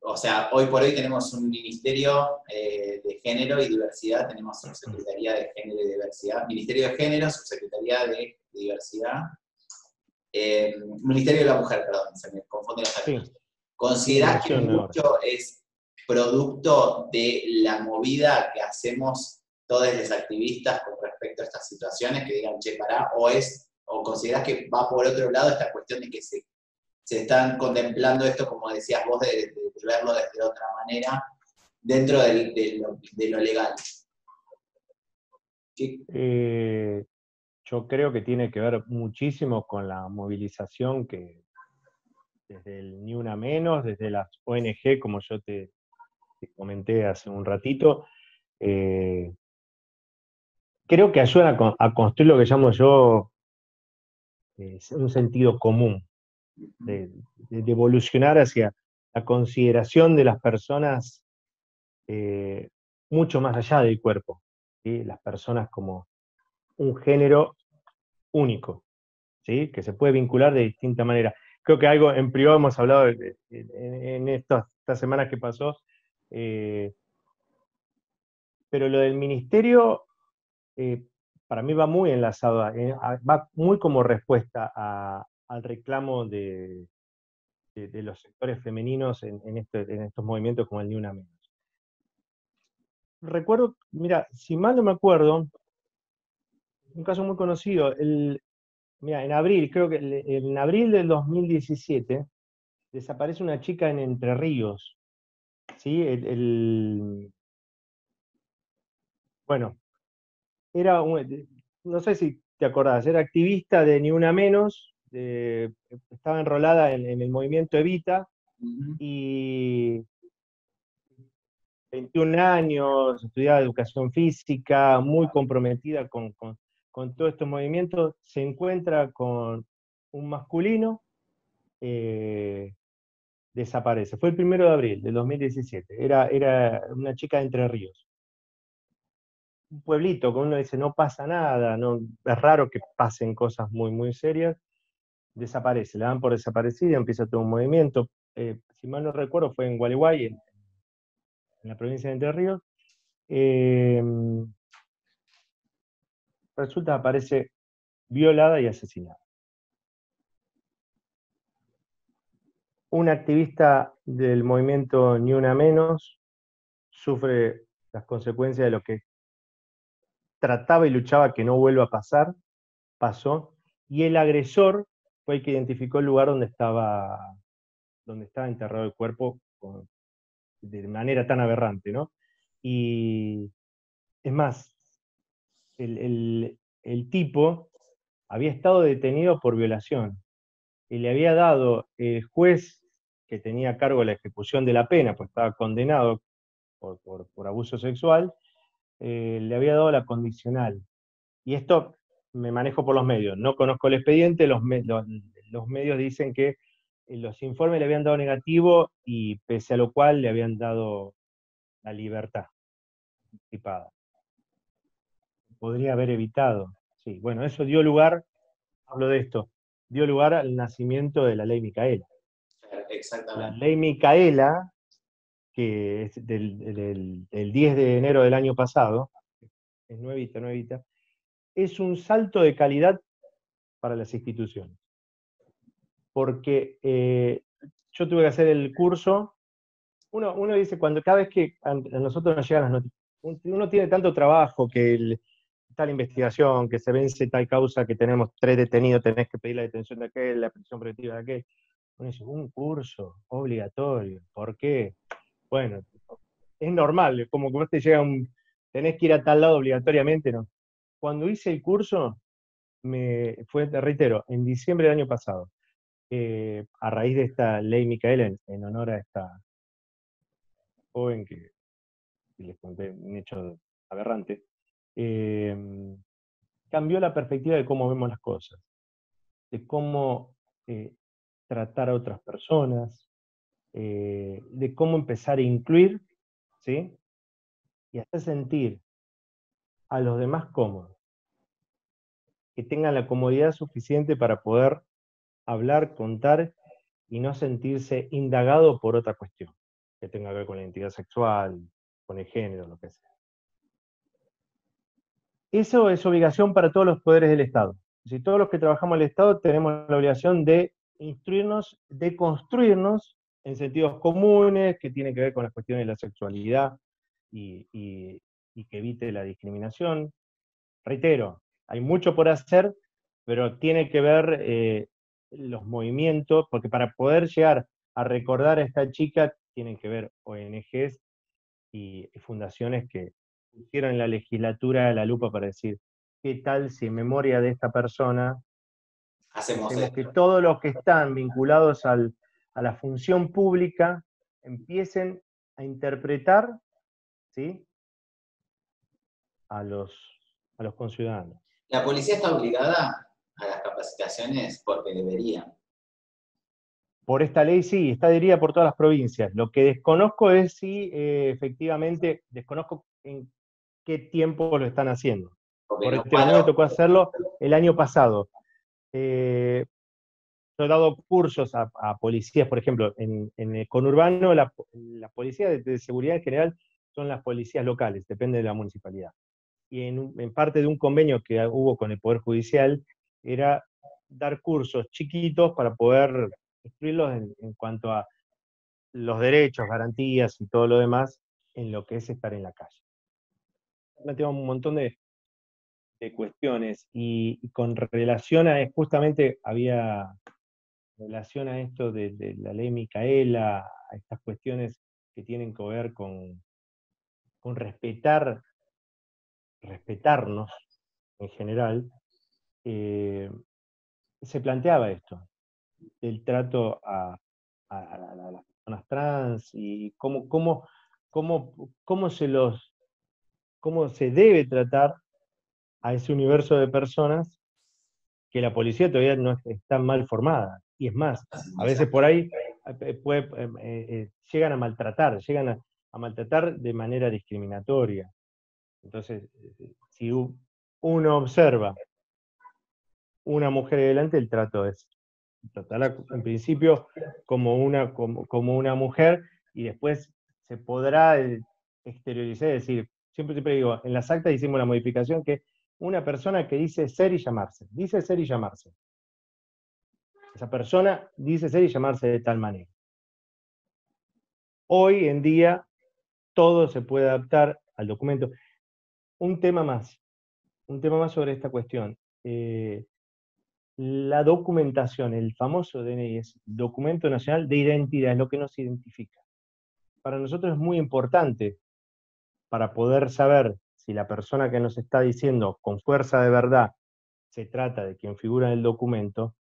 o sea, hoy por hoy tenemos un Ministerio de Género y Diversidad, tenemos Subsecretaría de Género y Diversidad, Ministerio de Género, Subsecretaría de Diversidad, Ministerio de la Mujer, perdón, se me confunden los términos. Sí, ¿Considerás que migración ahora. mucho es producto de la movida que hacemos todos los activistas con respecto a estas situaciones, que digan, che, pará, o considerás que va por otro lado esta cuestión de que se están contemplando esto, como decías vos, de verlo desde otra manera, dentro de lo legal? Yo creo que tiene que ver muchísimo con la movilización que desde el Ni Una Menos, desde las ONG, como yo te comenté hace un ratito, eh, creo que ayudan a construir lo que llamo yo un sentido común, de evolucionar hacia la consideración de las personas mucho más allá del cuerpo, ¿sí? Las personas como un género único, ¿sí? Que se puede vincular de distinta manera. Creo que algo en privado hemos hablado en estas semanas que pasó, eh, pero lo del ministerio para mí va muy enlazado, va muy como respuesta al reclamo de los sectores femeninos en estos movimientos como el Ni Una Menos. Recuerdo, mira, si mal no me acuerdo, un caso muy conocido, mira, en abril, creo que en abril del 2017, desaparece una chica en Entre Ríos, ¿sí? Bueno, no sé si te acordás, era activista de Ni Una Menos, estaba enrolada en el movimiento Evita, y 21 años, estudiaba educación física, muy comprometida con todos estos movimientos, se encuentra con un masculino, eh, desaparece. Fue el 1 de abril del 2017, era una chica de Entre Ríos. Un pueblito, que uno dice, no pasa nada, no, es raro que pasen cosas muy, muy serias, desaparece, la dan por desaparecida, empieza todo un movimiento. Si mal no recuerdo, fue en Gualeguay, en la provincia de Entre Ríos. Eh, Resulta que aparece violada y asesinada. Un activista del movimiento Ni Una Menos sufre las consecuencias de lo que trataba y luchaba que no vuelva a pasar, pasó, y el agresor fue el que identificó el lugar donde estaba enterrado el cuerpo de manera tan aberrante, ¿no? Y es más, el tipo había estado detenido por violación y le había dado el juez que tenía a cargo la ejecución de la pena, pues estaba condenado por abuso sexual, le había dado la condicional. Y esto me manejo por los medios, no conozco el expediente, los medios dicen que los informes le habían dado negativo y pese a lo cual le habían dado la libertad anticipada. Podría haber evitado. Sí, bueno, eso dio lugar, hablo de esto, dio lugar al nacimiento de la ley Micaela. La Exactamente. ley Micaela, que es del 10 de enero del año pasado, es nuevita, nuevita, es un salto de calidad para las instituciones. Porque yo tuve que hacer el curso, uno dice, cada vez que a nosotros nos llegan las noticias, uno tiene tanto trabajo que tal investigación, que se vence tal causa, que tenemos 3 detenidos, tenés que pedir la detención de aquel, la prisión preventiva de aquel. Uno dice, un curso obligatorio, ¿por qué? Bueno, es normal, es como que vos te llega tenés que ir a tal lado obligatoriamente, ¿no? Cuando hice el curso, te reitero, en diciembre del año pasado, a raíz de esta ley Micaela, en honor a esta joven que les conté un hecho aberrante, eh, cambió la perspectiva de cómo vemos las cosas, de cómo tratar a otras personas, de cómo empezar a incluir, ¿sí? Y hacer sentir a los demás cómodos, que tengan la comodidad suficiente para poder hablar, contar y no sentirse indagado por otra cuestión, que tenga que ver con la identidad sexual, con el género, lo que sea. Eso es obligación para todos los poderes del Estado. Si todos los que trabajamos en el Estado tenemos la obligación de instruirnos, de construirnos en sentidos comunes, que tienen que ver con las cuestiones de la sexualidad y que evite la discriminación. Reitero, hay mucho por hacer, pero tiene que ver los movimientos, porque para poder llegar a recordar a esta chica, tienen que ver ONGs y fundaciones que pusieron en la legislatura la lupa para decir, ¿qué tal si en memoria de esta persona Hacemos hacemos que esto. todos los que están vinculados a la función pública empiecen a interpretar, ¿sí?, a los, a los conciudadanos? La policía está obligada a las capacitaciones porque debería. Por esta ley sí, está adherida por todas las provincias. Lo que desconozco es si efectivamente, desconozco en qué tiempo lo están haciendo. Porque Por los reitero, a mí me paros, tocó hacerlo el año pasado. Yo he dado cursos a policías, por ejemplo, en el conurbano, la policía de seguridad en general son las policías locales, depende de la municipalidad. Y en parte de un convenio que hubo con el Poder Judicial, era dar cursos chiquitos para poder instruirlos en cuanto a los derechos, garantías y todo lo demás en lo que es estar en la calle. Planteamos un montón de cuestiones y con relación a, justamente había relación a esto de la ley Micaela, a estas cuestiones que tienen que ver con respetarnos en general, eh, se planteaba esto, el trato a las personas trans y cómo, cómo se los, cómo se debe tratar a ese universo de personas que la policía todavía no está mal formada. Y es más, a veces por ahí llegan a maltratar, a maltratar de manera discriminatoria. Entonces, si uno observa una mujer delante, el trato es tratarla en principio como una mujer y después se podrá exteriorizar, es decir, siempre digo, en las actas hicimos la modificación que una persona que dice ser y llamarse, dice ser y llamarse. Esa persona dice ser y llamarse de tal manera. Hoy en día todo se puede adaptar al documento. Un tema más sobre esta cuestión. La documentación, el famoso DNI, es Documento Nacional de Identidad, es lo que nos identifica. Para nosotros es muy importante para poder saber si la persona que nos está diciendo con fuerza de verdad se trata de quien figura en el documento,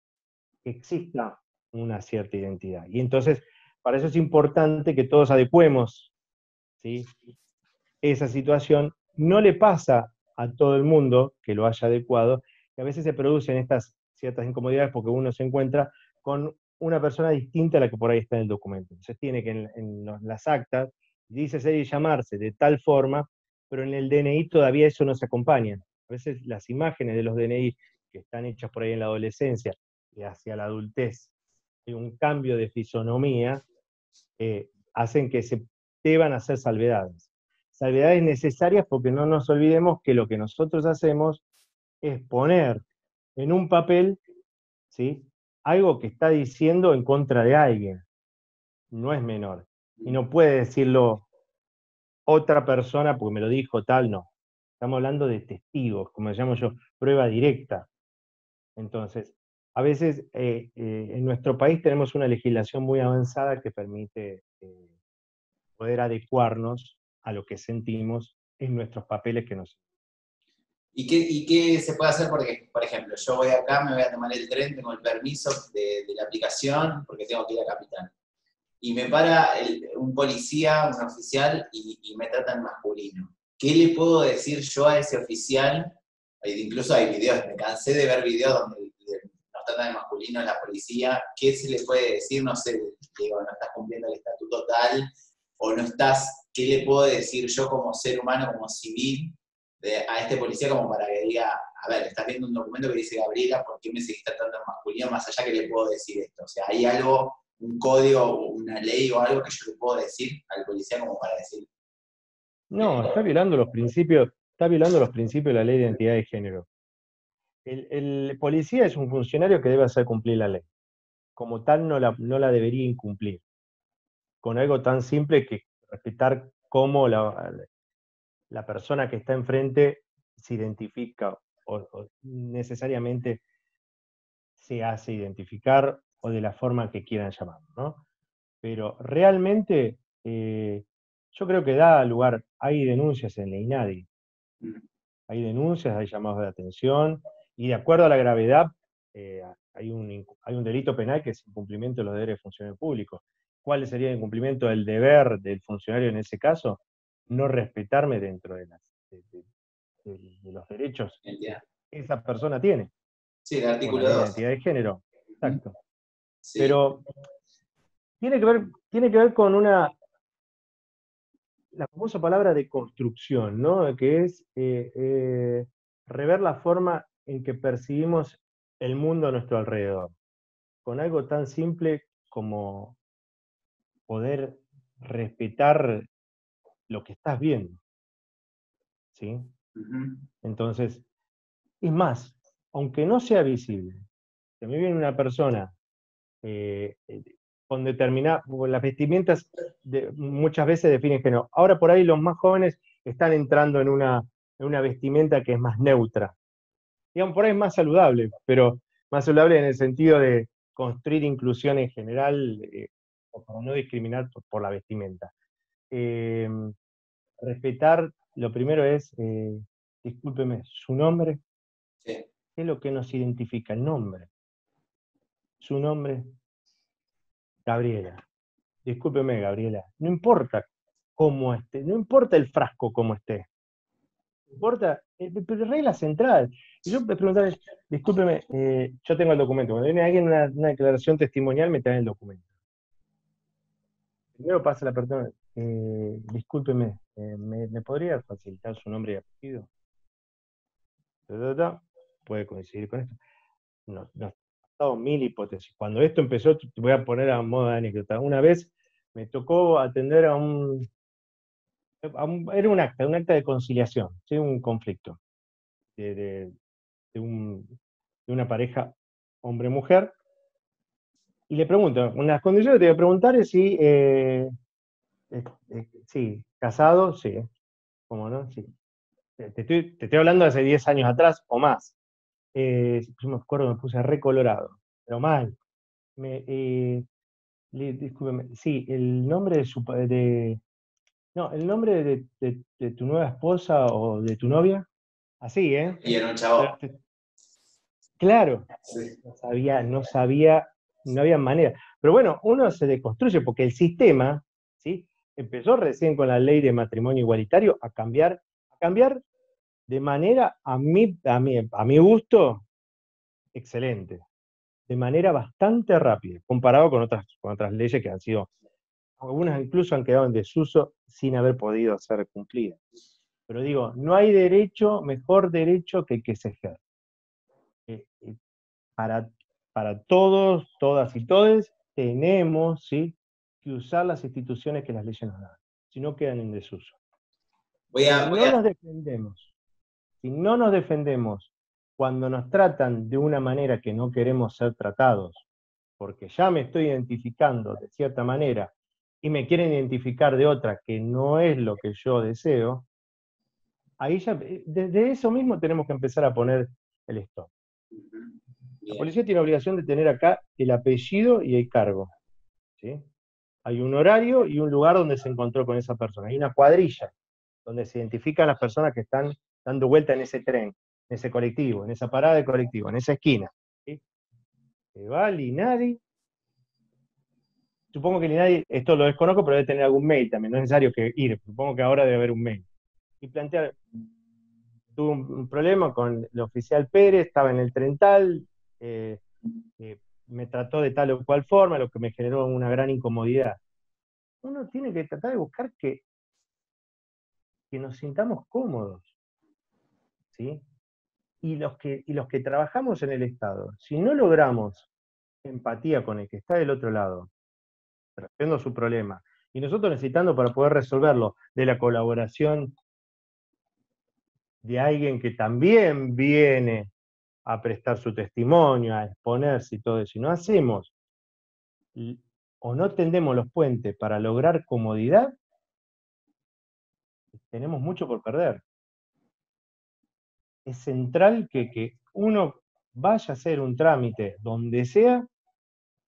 que exista una cierta identidad. Y entonces, para eso es importante que todos adecuemos, ¿sí?, esa situación. No le pasa a todo el mundo que lo haya adecuado, que a veces se producen estas ciertas incomodidades porque uno se encuentra con una persona distinta a la que por ahí está en el documento. Entonces tiene que las actas, dice ser y llamarse de tal forma, pero en el DNI todavía eso no se acompaña. A veces las imágenes de los DNI que están hechas por ahí en la adolescencia y hacia la adultez, hay un cambio de fisonomía, hacen que se deban hacer salvedades. Salvedades necesarias porque no nos olvidemos que lo que nosotros hacemos es poner en un papel, ¿sí?, algo que está diciendo en contra de alguien. No es menor. Y no puede decirlo otra persona porque me lo dijo tal, no. Estamos hablando de testigos, como le llamo yo, prueba directa. Entonces, a veces en nuestro país tenemos una legislación muy avanzada que permite poder adecuarnos a lo que sentimos en nuestros papeles que nos... ¿Y qué se puede hacer? Porque, por ejemplo, yo voy acá, me voy a tomar el tren, tengo el permiso de la aplicación porque tengo que ir a Capital. Y me para un policía, un oficial, y me trata en masculino. ¿Qué le puedo decir yo a ese oficial? Incluso hay videos, me cansé de ver videos donde nos tratan de masculino en la policía. ¿Qué se le puede decir? No sé, digo, no estás cumpliendo el estatuto tal, o no estás, ¿qué le puedo decir yo como ser humano, como civil, a este policía como para que diga, a ver, estás viendo un documento que dice Gabriela, ¿por qué me seguís tratando en masculino? Más allá que le puedo decir esto. O sea, hay algo, un código, una ley o algo que yo le puedo decir al policía como para decir. No, está violando los principios de la ley de identidad de género. El policía es un funcionario que debe hacer cumplir la ley. Como tal, no la debería incumplir. Con algo tan simple que respetar cómo la persona que está enfrente se identifica o necesariamente se hace identificar o de la forma que quieran llamarlo, ¿no? Pero realmente yo creo que da lugar, hay denuncias en la INADI, hay denuncias, hay llamados de atención, y de acuerdo a la gravedad hay un delito penal que es incumplimiento de los deberes de funcionario público. ¿Cuál sería el incumplimiento del deber del funcionario en ese caso? No respetarme dentro de los derechos Entiendo. que esa persona tiene, Sí, el por la artículo ley de 2. identidad de género. Exacto. Sí. Pero tiene que ver con la famosa palabra de construcción, ¿no? Que es rever la forma en que percibimos el mundo a nuestro alrededor, con algo tan simple como poder respetar lo que estás viendo, ¿sí? Entonces, es más, aunque no sea visible, si a mí viene una persona eh, eh, con determinadas, las vestimentas muchas veces definen género. Ahora por ahí los más jóvenes están entrando en una vestimenta que es más neutra. Digamos, por ahí es más saludable, pero más saludable en el sentido de construir inclusión en general, o para no discriminar por la vestimenta. Eh, Respetar, lo primero es, discúlpeme, su nombre, Sí. ¿qué es lo que nos identifica? El nombre. Su nombre, Gabriela. Discúlpeme, Gabriela, no importa cómo esté, no importa el frasco cómo esté, importa, pero regla central. Y yo me preguntaba, discúlpeme, yo tengo el documento, cuando viene alguien una declaración testimonial me trae el documento. Primero pasa la persona, discúlpeme, ¿me podría facilitar su nombre y apellido? Puede coincidir con esto. No, no, han pasado mil hipótesis. Cuando esto empezó, te voy a poner a modo de anécdota. Una vez me tocó atender era un acta de conciliación, ¿sí? Un conflicto de, de- de una pareja hombre-mujer, y le pregunto, una de las condiciones que te voy a preguntar es si, sí, casado, sí, ¿cómo no? Sí. Te estoy hablando de hace 10 años atrás o más. Yo me acuerdo, me puse recolorado, pero mal. Discúlpeme, sí, el nombre no, el nombre de tu nueva esposa o de tu novia, así, ¿eh? Y era un chavo. Claro, Sí. no sabía, no había manera. Pero bueno, uno se deconstruye porque el sistema, ¿sí? Empezó recién con la ley de matrimonio igualitario a cambiar de manera, a mi gusto, excelente. De manera bastante rápida, comparado con otras leyes que han sido, algunas incluso han quedado en desuso sin haber podido ser cumplidas. Pero digo, no hay derecho, mejor derecho que el que se ejerce. Eh, eh, para, para todos, todas y todes, tenemos, ¿sí?, que usar las instituciones que las leyes nos dan, si no quedan en desuso. Voy Si a, voy no a, nos defendemos, si no nos defendemos cuando nos tratan de una manera que no queremos ser tratados, porque ya me estoy identificando de cierta manera y me quieren identificar de otra que no es lo que yo deseo, ahí ya, desde eso mismo tenemos que empezar a poner el stop. La Bien. policía tiene obligación de tener acá el apellido y el cargo, ¿sí? Hay un horario y un lugar donde se encontró con esa persona. Hay una cuadrilla donde se identifican las personas que están dando vuelta en ese tren, en ese colectivo, en esa parada de colectivo, en esa esquina, ¿sí? Se va Linadi. Supongo que Linadi, esto lo desconozco, pero debe tener algún mail también, no es necesario que ir, supongo que ahora debe haber un mail. Y plantear, tuve un problema con el oficial Pérez, estaba en el tren tal, eh, me trató de tal o cual forma, lo que me generó una gran incomodidad. Uno tiene que tratar de buscar que nos sintamos cómodos, ¿sí? Y los que trabajamos en el Estado, si no logramos empatía con el que está del otro lado, trayendo su problema, y nosotros necesitando para poder resolverlo de la colaboración de alguien que también viene a prestar su testimonio, a exponerse y todo eso, y no hacemos o no tendemos los puentes para lograr comodidad, tenemos mucho por perder. Es central que uno vaya a hacer un trámite donde sea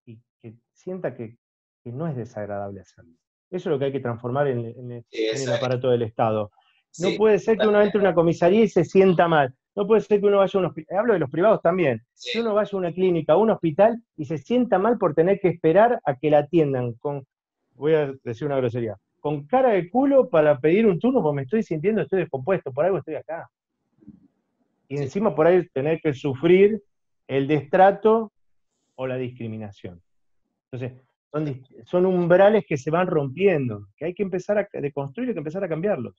y que sienta que no es desagradable hacerlo. Eso es lo que hay que transformar Sí, en el eso es. aparato del Estado. No Sí, puede ser que uno entre a una comisaría y se sienta mal. No puede ser que uno vaya a un hospital, hablo de los privados también, que sí. uno vaya a una clínica, a un hospital y se sienta mal por tener que esperar a que la atiendan con, voy a decir una grosería, con cara de culo para pedir un turno porque me estoy sintiendo, estoy descompuesto, por algo estoy acá. Y Sí. encima por ahí tener que sufrir el destrato o la discriminación. Entonces, son umbrales que se van rompiendo, que hay que empezar a deconstruir, hay que empezar a cambiarlos.